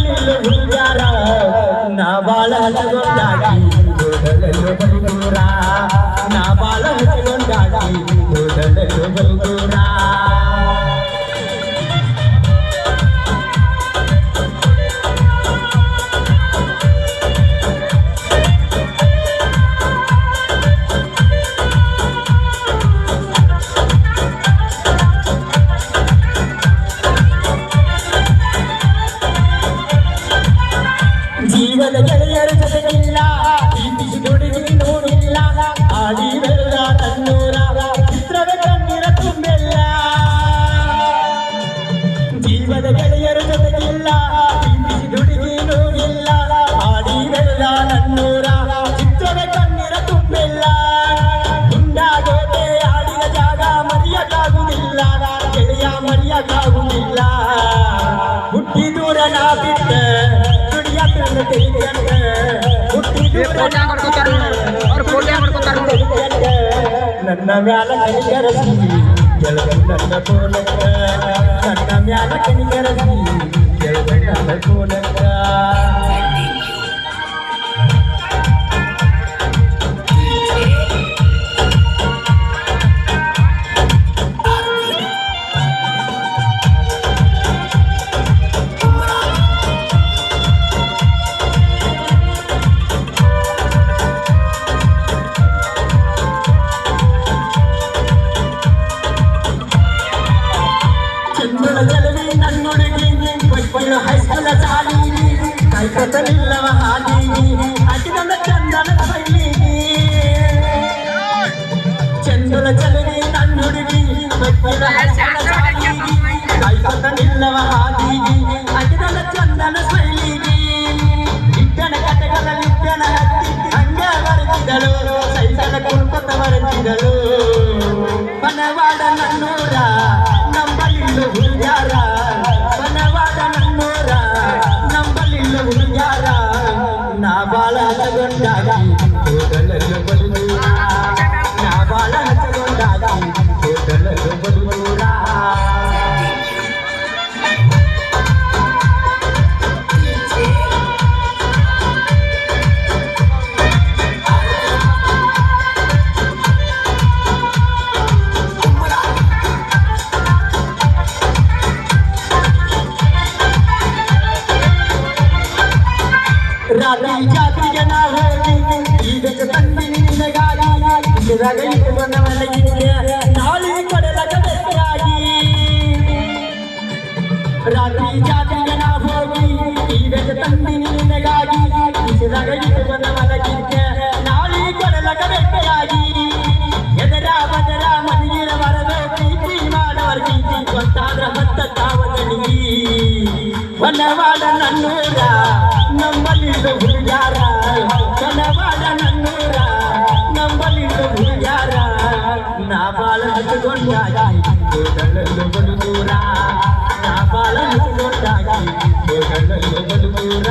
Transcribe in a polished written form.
ನಂಬಲಿಲ್ಲ ಹುಡುಗಾರ ನಾ ಬಾಳ ಹಚ್ಚಗೊಂಡಾಗಿ ಹೋದಲೆಲ್ಲೋ ಬೈದೂರ ನಾ ಬಾಳ ಹಚ್ಚಗೊಂಡಾಗಿ ಹೋದಲೆಲ್ಲೋ ಬೈದೂರ ಜೀವದ ಗೆಳೆಯರ ಜೊತೆಗಿಲ್ಲ ಪ್ರೀತಿಸಿ ದುಡಿದು ನೋಡಿಲ್ಲ ಆಡಿ ಬೆಲ್ಲ ತನ್ನೂರ ಚಿತ್ರದ ಕಣ್ಣೀರ ತುಂಬೆಲ್ಲ ಜೀವದ ಗೆಳೆಯರ ಜೊತೆಗಿಲ್ಲ ಪ್ರೀತಿಸಿ ದುಡಿದು ನೋಡಿಲ್ಲ ಆಡಿ ಬೆಲ್ಲ ತನ್ನೂರ ಚಿತ್ರದ ಕಣ್ಣೀರ ತುಂಬೆಲ್ಲ ಗುಂಡಾಗೋದೆ ಆಡಿದ ಜಾಗ ಮರೆಯಕ್ಕಾಗುವುದಿಲ್ಲ ಗೆಳೆಯ ಮರೆಯಕ್ಕಾಗುವುದಿಲ್ಲ ಹುಟ್ಟಿ ದೂರ ನಾ ಬಿಟ್ಟ ನನ್ನ ಮ್ಯಾಲ ಕನಿಕರಸಿ ಗೆಳಗ ನನ್ನ ಕೋಲಕ್ಕ ನನ್ನ ಮ್ಯಾಲ ಕನಿಕರಸಿ ಗೆಳಗ ನನ್ನ ಕೋಲಕ್ಕ ಜಲವಿ ನನ್ನುಡುಗಿ ಕೊಯ್ಲು ಹೈಸ್ಕೂಲ ಸಾಲಿನಿ ಕೈಕೊತ್ತಲಿಲ್ಲವ ಹಾದಿನಿ ಅಟಿದಂದ ಚಂದನ ಬೈಲಿನಿ ಚಂದುಲ ಜಲವಿ ನನ್ನುಡುಗಿ ಕೊಯ್ಲು ಹೈಸ್ಕೂಲ ಸಾಲಿನಿ ಕೈಕೊತ್ತಲಿಲ್ಲವ ಹಾದಿನಿ ಅಟಿದಂದ ಚಂದನ ಬೈಲಿನಿ ಇಟ್ಟನ ಕತೆಗಳ ಲಿಟ್ಟನ ಹತ್ತಿ ಹಂಗ ಬರೆದಿದ್ದಳು ಸೈಸಲ ಕುಳ್ಕೊತ ಬರೆದಿದ್ದಳು ಬನವಾಡ ನನ್ನೂರ ನಂಬಲಿಲ್ಲ ಹುಡುಗಾರ ಬನವಾಡ ನನ್ನೂರ ನಂಬಲಿಲ್ಲ ಹುಡುಗಾರ ನಾ ಬಾಳ ಹಚ್ಚಗೊಂಡಾಗಿ ಹೋದಲೆಲ್ಲೋ ಬಲೂರ ನಾ ಬಾಳ ಹಚ್ಚಗೊಂಡಾಗಿ ಹೋದಲೆಲ್ಲೋ ಬಲೂರ ರಾತ್ರಿ ಜಾತ್ರೆಗೆ ನಾ ಹೋಗಿ ಈಗ ತಂದಿನಿ ನಿನಗಾಗಿ ಇದರಾಗ ಇಟ್ಟುಕೊಂಡ ಮಲಗಿದ್ದೆ ನಾಳೆ ಕೊಡಲಕ ಬೆಟ್ಟಾಗಿ ರಾತ್ರಿ ಜಾತ್ರೆಗೆ ನಾ ಹೋಗಿ ಈಗ ತಂದಿನಿ ನಿನಗಾಗಿ ಇದರಾಗ ಇಟ್ಟುಕೊಂಡ ಮಲಗಿದ್ದೆ ನಾಳೆ ಕೊಡಲಕ ಬೆಟ್ಟಾಗಿ ಎದರ ಬದರ ಮನೆಗಿರ ಬರದು ಪ್ರೀತಿ ಮಾಡವರ ಪ್ರೀತಿ ಗೊತ್ತಾದ್ರ ಹತ್ತ ತಾವದನಿಗಿ ಬನವಾಡ ನನ್ನೂರ ನಂಬಲಿಲ್ಲ ಹುಡುಗಾರ ಬನವಾಡ ನನ್ನೂರ ನಂಬಲಿಲ್ಲ ಹುಡುಗಾರ ನಾ ಬಾಳ ಹಚ್ಚಗೊಂಡಾಗಿ ಹೋದಲೆಲ್ಲೋ ಬಲೂರ ನಾ ಬಾಳ ಹಚ್ಚಗೊಂಡಾಗಿ ಹೋದಲೆಲ್ಲೋ ಬಲೂರ